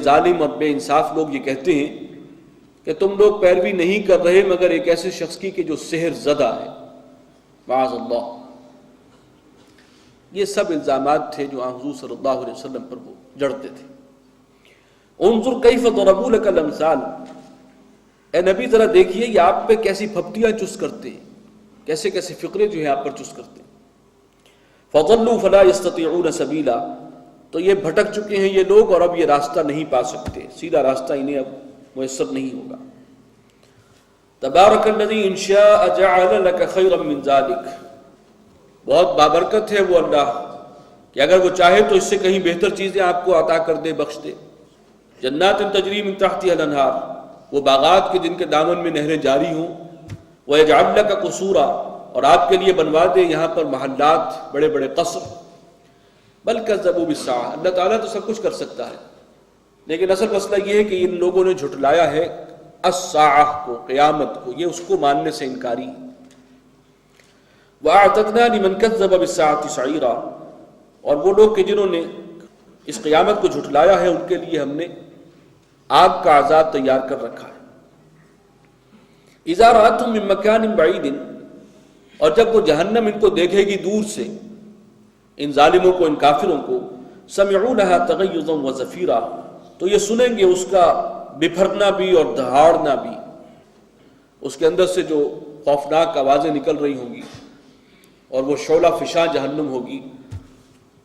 ظالم اور بے انصاف لوگ یہ کہتے ہیں کہ تم لوگ پیروی نہیں کر رہے مگر ایک ایسے شخص کی کہ جو سحر زدہ ہے، معاذ اللہ۔ یہ سب الزامات تھے جو حضور صلی اللہ علیہ وسلم پر وہ جڑتے تھے۔ انظر کیف ضربوا لک الامثال، اے نبی ذرا دیکھیے یہ آپ پہ کیسی پھپتیاں چست کرتے ہیں، کیسے کیسے فقرے جو ہیں آپ پر چست کرتے ہیں۔ فضلوا فلا يستطيعون سبیلا، تو یہ بھٹک چکے ہیں یہ لوگ اور اب یہ راستہ نہیں پا سکتے، سیدھا راستہ انہیں اب میسر نہیں ہوگا۔ تبارک الذی ان شاء جعل لك خیرا من ذلک، بہت بابرکت ہے وہ اللہ کہ اگر وہ چاہے تو اس سے کہیں بہتر چیزیں آپ کو عطا کر دے، بخش دے۔ جنات تجری من تحتها الانہار، وہ باغات کے جن کے دامن میں نہریں جاری ہوں۔ وَيَجْعَلْ لَكَ قُصُورًا، اور آپ کے لیے بنوا دے یہاں پر محلات، بڑے بڑے قصر۔ بل کذبوا بالساعۃ، اللہ تعالیٰ تو سب کچھ کر سکتا ہے، لیکن اصل مسئلہ یہ ہے کہ ان لوگوں نے جھٹلایا ہے الساعہ کو، قیامت کو، یہ اس کو ماننے سے انکاری۔ وَأَعْتَدْنَا لِمَنْ كَذَّبَ بِالسَّاعَةِ سَعِيرًا، اور وہ لوگ کہ جنہوں نے اس قیامت کو جھٹلایا ہے ان کے لیے ہم نے آگ کا عذاب تیار کر رکھا ہے۔ اذا رأتهم من مکان بعید، اور جب وہ جہنم ان کو دیکھے گی دور سے، ان ظالموں کو، ان کافروں کو، سمعوا لها تغیظا وزفیرا، تو یہ سنیں گے اس کا بپھرنا بھی اور دہاڑنا بھی، اس کے اندر سے جو خوفناک آوازیں نکل رہی ہوں گی اور وہ شعلہ فشاں جہنم ہوگی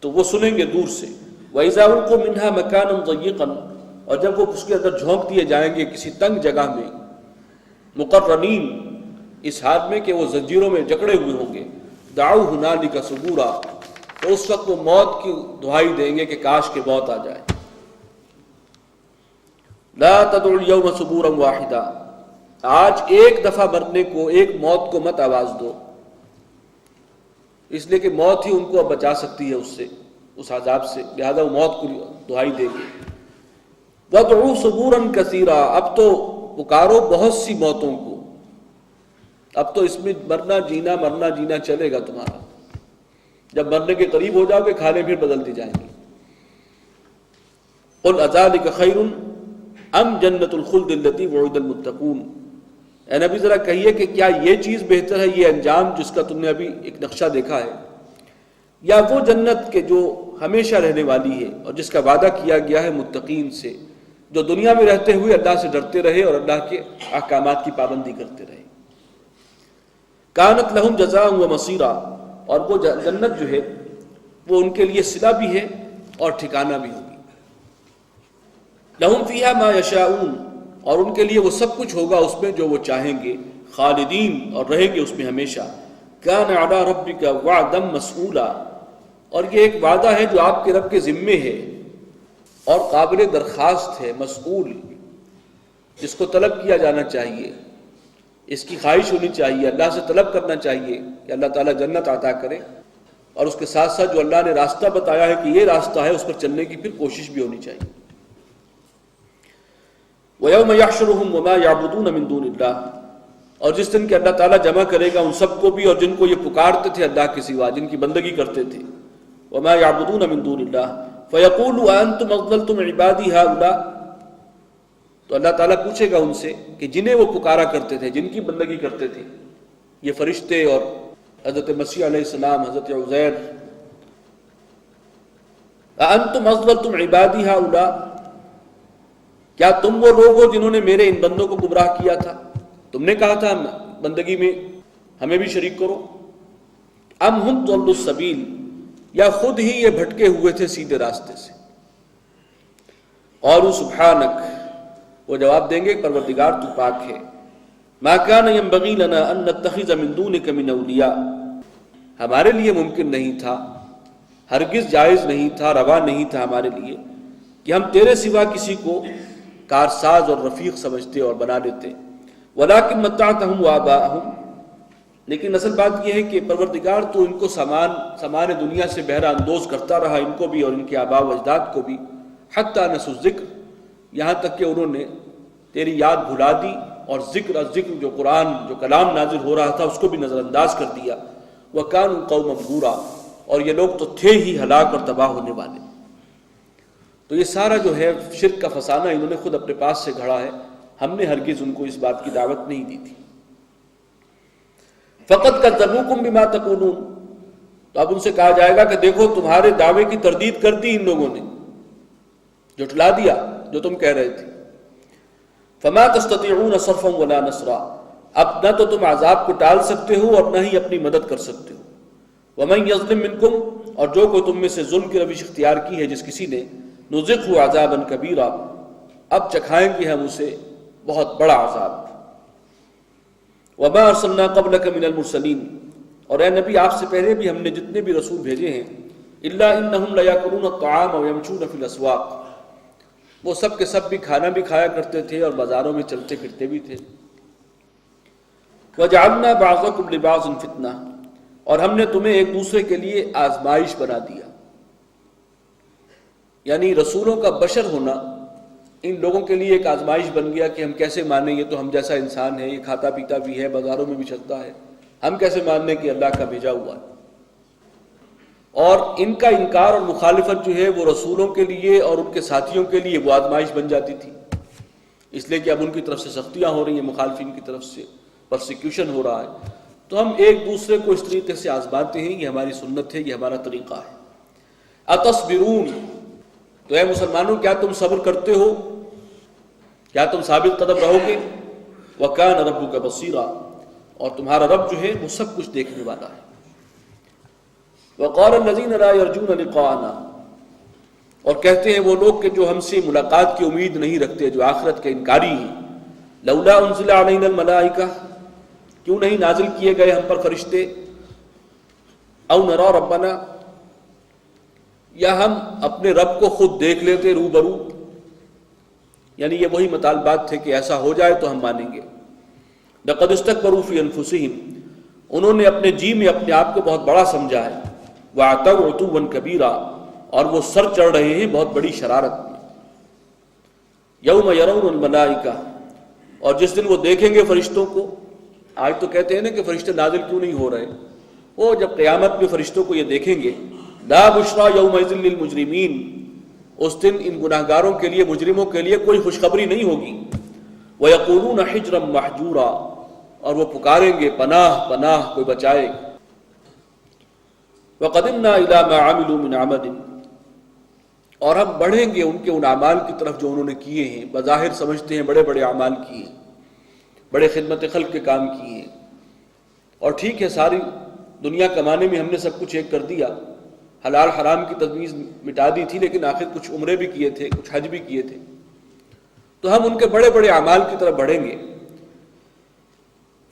تو وہ سنیں گے دور سے۔ وَإِذَا أُلْقُوا مِنْهَا مَكَانًا ضَيِّقًا، اور جب وہ اس کے اندر جھونک دیے جائیں گے کسی تنگ جگہ میں، مقرنین، اس حال میں کہ وہ زنجیروں میں جکڑے ہوئے ہوں گے، دعوا هُنَالِكَ ثُبُورًا، تو اس وقت وہ موت کی دعائی دیں گے کہ کاش کہ موت آ جائے۔ لَا تَدْعُوا الْيَوْمَ ثُبُورًا وَاحِدًا، آج ایک دفعہ مرنے کو، ایک موت کو مت آواز دو، اس لیے کہ موت ہی ان کو اب بچا سکتی ہے اس سے، اس عذاب سے، لہذا وہ موت کو دعائی دیں گے۔ وَادْعُوا ثُبُورًا كَثِيرًا، اب تو پکارو بہت سی موتوں کو، اب تو اس میں مرنا جینا چلے گا تمہارا، جب مرنے کے قریب ہو جاؤ گے کھانے پھر بدلتی جائیں گی۔ قُلْ أَذَلِكَ خَيْرٌ أَمْ جَنَّةُ الْخُلْدِ الَّتِي وُعِدَ الْمُتَّقُونَ، اے نبی ذرا کہیے کہ کیا یہ چیز بہتر ہے، یہ انجام جس کا تم نے ابھی ایک نقشہ دیکھا ہے، یا وہ جنت کے جو ہمیشہ رہنے والی ہے اور جس کا وعدہ کیا گیا ہے متقین سے، جو دنیا میں رہتے ہوئے اللہ سے ڈرتے رہے اور اللہ کے احکامات کی پابندی کرتے رہے۔ کانت لہم جزاء و مصیرا، اور وہ جنت جو ہے وہ ان کے لیے صلہ بھی ہے اور ٹھکانہ بھی ہوگی۔ لہم فیہا ما یشاءون، اور ان کے لیے وہ سب کچھ ہوگا اس میں جو وہ چاہیں گے، خالدین، اور رہیں گے اس میں ہمیشہ۔ کان علی ربک وعدا مسئولا، اور یہ ایک وعدہ ہے جو آپ کے رب کے ذمے ہے اور قابل درخواست ہے، مسئول، جس کو طلب کیا جانا چاہیے، اس کی خواہش ہونی چاہیے، اللہ سے طلب کرنا چاہیے کہ اللہ تعالیٰ جنت عطا کرے، اور اس کے ساتھ ساتھ جو اللہ نے راستہ بتایا ہے کہ یہ راستہ ہے اس پر چلنے کی پھر کوشش بھی ہونی چاہیے۔ وَيَوْمَ يَحْشُرُهُمْ وَمَا يَعْبُدُونَ مِن دُونِ اللَّهِ، اور جس دن کہ اللہ تعالیٰ جمع کرے گا ان سب کو بھی اور جن کو یہ پکارتے تھے اللہ کے سوا، جن کی بندگی کرتے تھے، وَمَا يَعْبُدُونَ مِن دُونِ اللَّهِ فَيَقُولُ أَأَنْتُمْ أَضْلَلْتُمْ عِبَادِي هَؤُلَاءِ، تو اللہ تعالیٰ پوچھے گا ان سے کہ جنہیں وہ پکارا کرتے تھے، جن کی بندگی کرتے تھے، یہ فرشتے اور حضرت مسیح علیہ السلام، حضرت عزیر، أَأَنْتُمْ أَضْلَلْتُمْ عِبَادِي هَؤُلَاءِ، کیا تم وہ لوگ ہو جنہوں نے میرے ان بندوں کو گمراہ کیا تھا، تم نے کہا تھا بندگی میں ہمیں بھی شریک کرو، ام ہم ضلوا السبیل، یا خود ہی یہ بھٹکے ہوئے تھے سیدھے راستے سے۔ قالوا سبحانک، وہ جواب دیں گے پروردگار تو پاک ہے، ما کان ینبغی لنا ان نتخذ من دونک من اولیاء، ہمارے لیے ممکن نہیں تھا، ہرگز جائز نہیں تھا، روا نہیں تھا ہمارے لیے کہ ہم تیرے سوا کسی کو کارساز اور رفیق سمجھتے اور بنا لیتے۔ ولیکن متعتہم وآباءہم، لیکن اصل بات یہ ہے کہ پروردگار تو ان کو سامان دنیا سے بہرہ اندوز کرتا رہا، ان کو بھی اور ان کے آباء و اجداد کو بھی، حتی نسوا الذکر، یہاں تک کہ انہوں نے تیری یاد بھلا دی اور ذکر جو قرآن، جو کلام نازل ہو رہا تھا اس کو بھی نظر انداز کر دیا۔ وَكَانُوا قَوْمًا بُورًا، اور یہ لوگ تو تھے ہی ہلاک اور تباہ ہونے والے۔ تو یہ سارا جو ہے شرک کا فسانہ انہوں نے خود اپنے پاس سے گھڑا ہے، ہم نے ہرگز ان کو اس بات کی دعوت نہیں دی تھی۔ فقط کذبوکم بما تقولون، تو اب ان سے کہا جائے گا کہ دیکھو تمہارے دعوے کی تردید کر دی ان لوگوں نے، جھٹلا دیا جو تم کہہ رہے تھے۔ فما تستطيعون صرفا ولا نصرا، اب نہ تو تم عذاب کو ٹال سکتے ہو اور نہ ہی اپنی مدد کر سکتے ہو۔ ومن یظلم منکم، اور جو کوئی تم میں سے ظلم کی روش اختیار کی ہے جس کسی نے، نذقہ عذابا کبیرا، اب چکھائیں گے ہم اسے بہت بڑا عذاب۔ وما ارسلنا قبلک من المرسلین، اور اے نبی آپ سے پہلے بھی ہم نے جتنے بھی رسول بھیجے ہیں، الا انہم لیاکلون الطعام ویمشون فی الاسواق، وہ سب کے سب بھی کھانا بھی کھایا کرتے تھے اور بازاروں میں چلتے پھرتے بھی تھے۔ وجعلنا بعضکم لبعض فتنہ، اور ہم نے تمہیں ایک دوسرے کے لیے آزمائش بنا دیا۔ یعنی رسولوں کا بشر ہونا ان لوگوں کے لیے ایک آزمائش بن گیا کہ ہم کیسے مانیں، یہ تو ہم جیسا انسان ہے، یہ کھاتا پیتا بھی ہے، بازاروں میں بھی چلتا ہے، ہم کیسے مانیں کہ اللہ کا بھیجا ہوا ہے۔ اور ان کا انکار اور مخالفت جو ہے وہ رسولوں کے لیے اور ان کے ساتھیوں کے لیے وہ آزمائش بن جاتی تھی، اس لیے کہ اب ان کی طرف سے سختیاں ہو رہی ہیں، مخالفین کی طرف سے پرسیکیوشن ہو رہا ہے، تو ہم ایک دوسرے کو اس طریقے سے آزماتے ہیں، یہ ہماری سنت ہے، یہ ہمارا طریقہ ہے۔ اتصبرون، تو اے مسلمانوں کیا تم صبر کرتے ہو، کیا تم ثابت قدم رہو گے؟ وَكَانَ رَبُّكَ بَصِيرًا، اور تمہارا رب جو ہے وہ سب کچھ دیکھنے والا ہے۔ وَقَالَ الَّذِينَ لَا يَرْجُونَ لِقَاءَنَا، اور کہتے ہیں وہ لوگ کہ جو ہم سے ملاقات کی امید نہیں رکھتے، جو آخرت کے انکاری ہیں، لَوْلَا أُنزِلَ عَلَيْنَا الْمَلَائِكَةُ، کیوں نہیں نازل کیے گئے ہم پر فرشتے، اَوْ نَرَى رَبَّنَا، یا ہم اپنے رب کو خود دیکھ لیتے روبرو، یعنی یہ وہی مطالبات تھے کہ ایسا ہو جائے تو ہم مانیں گے۔ لَقَدِ اسْتَكْبَرُوا فِي أَنفُسِهِمْ، انہوں نے اپنے جی میں اپنے آپ کو بہت بڑا سمجھا ہے۔ وَعَتَوْا عُتُوًّا كَبِيرًا، اور وہ سر چڑھ رہے ہیں بہت بڑی شرارت میں۔ يَوْمَ يَرَوْنَ الْمَلَائِكَةَ، اور جس دن وہ دیکھیں گے فرشتوں کو، آج تو کہتے ہیں نا کہ فرشتے نازل کیوں نہیں ہو رہے، وہ جب قیامت میں فرشتوں کو یہ دیکھیں گے، لَا بُشْرَىٰ يَوْمَئِذٍ لِّلْمُجْرِمِينَ، اس دن ان گناہگاروں کے لیے، مجرموں کے لیے کوئی خوشخبری نہیں ہوگی۔ وَيَقُولُونَ حِجْرًا مَحْجُورًا، اور وہ پکاریں گے پناہ پناہ، کوئی بچائے۔ وَقَدِمْنَا إِلَىٰ مَا عَمِلُوا مِنْ عَمَلٍ، اور ہم بڑھیں گے ان کے ان اعمال کی طرف جو انہوں نے کیے ہیں، بظاہر سمجھتے ہیں بڑے بڑے اعمال کیے ہیں، بڑے خدمت خلق کے کام کیے ہیں، اور ٹھیک ہے ساری دنیا کمانے میں ہم نے سب کچھ ایک کر دیا، حلال حرام کی تمیز مٹا دی تھی، لیکن آخر کچھ عمرے بھی کیے تھے، کچھ حج بھی کیے تھے، تو ہم ان کے بڑے بڑے اعمال کی طرف بڑھیں گے۔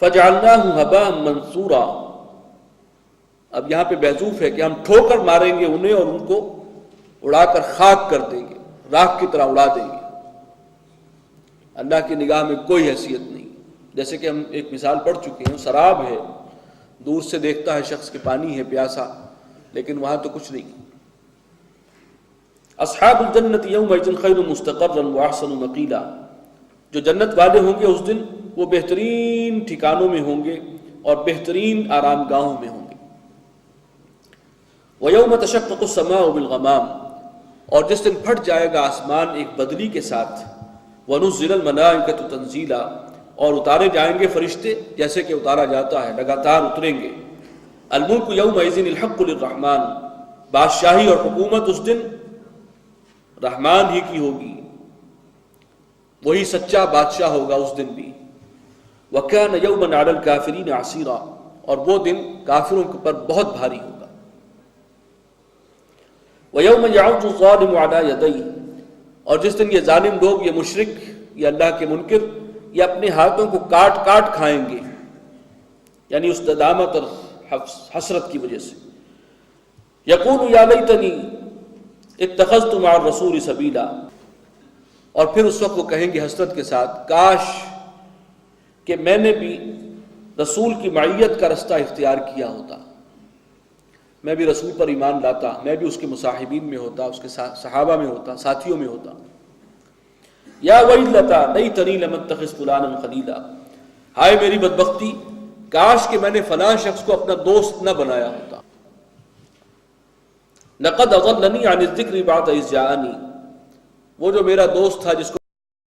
فَجَعَلْنَاهُ هَبَاءً مَنْثُورًا، اب یہاں پہ محذوف ہے کہ ہم ٹھوکر ماریں گے انہیں اور ان کو اڑا کر خاک کر دیں گے، راکھ کی طرح اڑا دیں گے۔ اللہ کی نگاہ میں کوئی حیثیت نہیں، جیسے کہ ہم ایک مثال پڑھ چکے ہیں، سراب ہے، دور سے دیکھتا ہے شخص کہ پانی ہے پیاسا، لیکن وہاں تو کچھ نہیں۔ اصحاب الجنت یومئذ خیر مستقرا واحسن مقیلا، جو جنت والے ہوں گے اس دن وہ بہترین ٹھکانوں میں ہوں گے اور بہترین آرام گاہوں میں ہوں گے۔ وَيَوْمَ تَشَقَّقُ السَّمَاءُ بِالْغَمَامِ، اور جس دن پھٹ جائے گا آسمان ایک بدلی کے ساتھ۔ وَنُزِّلَ الْمَلَائِكَةُ تَنزِيلًا، اور اتارے جائیں گے فرشتے جیسے کہ اتارا جاتا ہے، لگاتار اتریں گے۔ الملک یومئذ الحق للرحمن، بادشاہی اور حکومت اس دن رحمان ہی کی ہوگی، وہی سچا بادشاہ ہوگا اس دن بھی۔ وَكَانَ يَوْمًا عَلَى الْكَافِرِينَ عَسِيرًا، اور وہ دن کافروں پر بہت بھاری ہوگا۔ وَيَوْمَ يَعُضُّ الظَّالِمُ عَلَى يَدَيْهِ، اور جس دن یہ ظالم لوگ، یہ مشرک، یہ اللہ کے منکر، یہ اپنے ہاتھوں کو کاٹ کاٹ کھائیں گے، یعنی اس ندامت اور حسرت کی وجہ سے۔ یقول یا لیتنی اتخذت مع الرسول سبیلا، اور پھر اس وقت وہ کہیں گے حسرت کے ساتھ، کاش کہ میں نے بھی رسول کی معیت کا رستہ اختیار کیا ہوتا، میں بھی رسول پر ایمان لاتا، میں بھی اس کے مصاحبین میں ہوتا، اس کے صحابہ میں ہوتا، ساتھیوں میں ہوتا۔ یا ویلتا لیتنی لم اتخذ فلانا خلیلا، ہائے میری بدبختی، کاش کہ میں نے فلاں شخص کو اپنا دوست نہ بنایا ہوتا۔ لقد اضلنی عن الذکر بعد اذ جاءنی، وہ جو میرا دوست تھا جس کو